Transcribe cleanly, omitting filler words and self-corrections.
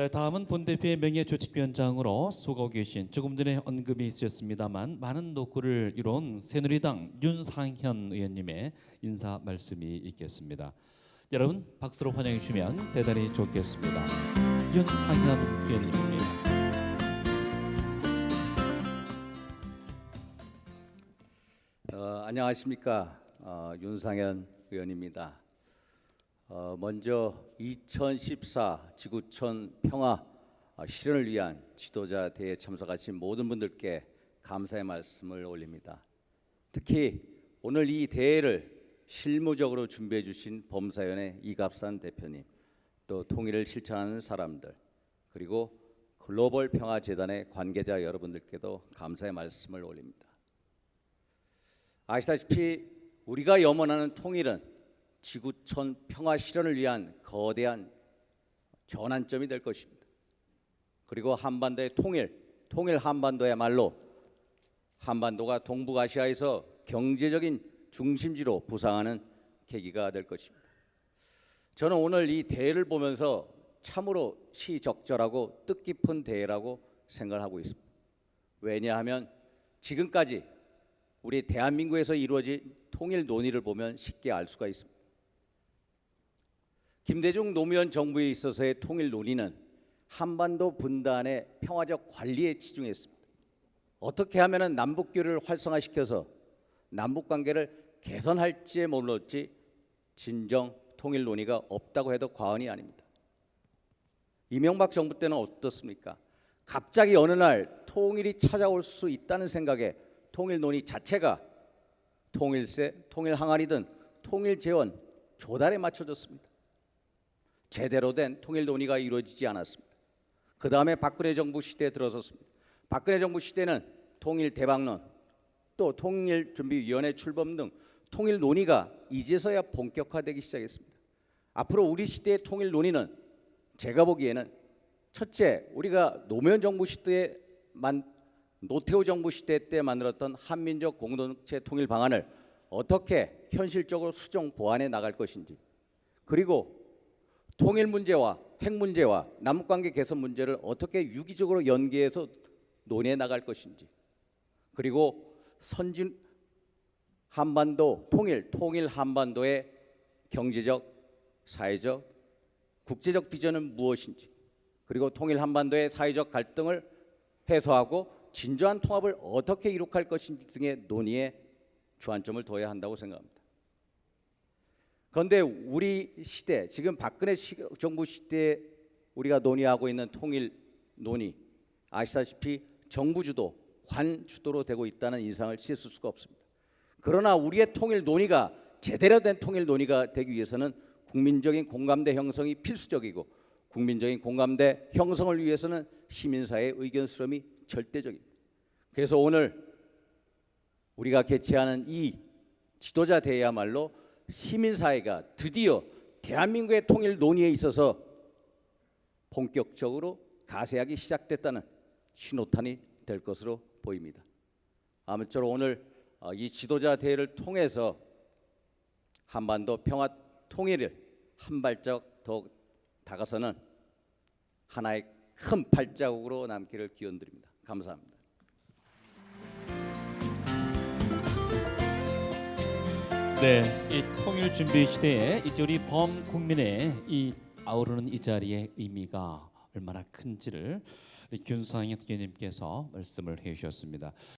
다음은 본대표의 명예조직위원장으로 서고 계신 조금 전에 언급이 있으셨습니다만 많은 노고를 이룬 새누리당 윤상현 의원님의 인사 말씀이 있겠습니다. 여러분 박수로 환영해 주시면 대단히 좋겠습니다. 윤상현 의원님입니다. 안녕하십니까. 윤상현 의원입니다. 먼저 2014 지구촌 평화 실현을 위한 지도자 대회에 참석하신 모든 분들께 감사의 말씀을 올립니다. 특히 오늘 이 대회를 실무적으로 준비해 주신 범사연의 이갑산 대표님, 또 통일을 실천하는 사람들, 그리고 글로벌 평화재단의 관계자 여러분들께도 감사의 말씀을 올립니다. 아시다시피 우리가 염원하는 통일은 지구촌 평화 실현을 위한 거대한 전환점이 될 것입니다. 그리고 한반도의 통일 한반도야말로 한반도가 동북아시아에서 경제적인 중심지로 부상하는 계기가 될 것입니다. 저는 오늘 이 대회를 보면서 참으로 시적절하고 뜻깊은 대회라고 생각을 하고 있습니다. 왜냐하면 지금까지 우리 대한민국에서 이루어진 통일 논의를 보면 쉽게 알 수가 있습니다. 김대중 노무현 정부에 있어서의 통일 논의는 한반도 분단의 평화적 관리에 치중했습니다. 어떻게 하면 남북교류를 활성화시켜서 남북관계를 개선할지 몰랐지 진정 통일 논의가 없다고 해도 과언이 아닙니다. 이명박 정부 때는 어떻습니까? 갑자기 어느 날 통일이 찾아올 수 있다는 생각에 통일 논의 자체가 통일세, 통일 항아리든 통일 재원 조달에 맞춰졌습니다. 제대로 된 통일 논의가 이루어지지 않았습니다. 그 다음에 박근혜 정부 시대에 들어섰습니다. 박근혜 정부 시대는 통일 대박론, 또 통일준비위원회 출범 등 통일 논의가 이제서야 본격화되기 시작했습니다. 앞으로 우리 시대의 통일 논의는 제가 보기에는 첫째, 우리가 노무현 정부 시대에 노태우 정부 시대 때 만들었던 한민족 공동체 통일 방안을 어떻게 현실적으로 수정 보완해 나갈 것인지, 그리고 통일 문제와 핵 문제와 남북관계 개선 문제를 어떻게 유기적으로 연계해서 논의해 나갈 것인지, 그리고 선진 한반도 통일 한반도의 경제적, 사회적, 국제적 비전은 무엇인지, 그리고 통일 한반도의 사회적 갈등을 해소하고 진정한 통합을 어떻게 이룩할 것인지 등의 논의에 주안점을 둬야 한다고 생각합니다. 그런데 우리 시대, 지금 박근혜 정부 시대에 우리가 논의하고 있는 통일 논의, 아시다시피 정부 주도, 관 주도로 되고 있다는 인상을 씻을 수가 없습니다. 그러나 우리의 통일 논의가 제대로 된 통일 논의가 되기 위해서는 국민적인 공감대 형성이 필수적이고, 국민적인 공감대 형성을 위해서는 시민사회의 의견 수렴이 절대적입니다. 그래서 오늘 우리가 개최하는 이 지도자 대회야말로 시민사회가 드디어 대한민국의 통일 논의에 있어서 본격적으로 가세하기 시작됐다는 신호탄이 될 것으로 보입니다. 아무쪼록 오늘 이 지도자 대회를 통해서 한반도 평화 통일을 한 발짝 더 다가서는 하나의 큰 발자국으로 남기를 기원드립니다. 감사합니다. 네, 이 통일 준비 시대에 이제 우리 범국민의 이 아우르는 이 자리의 의미가 얼마나 큰지를 윤상현 의원님께서 말씀을 해주셨습니다.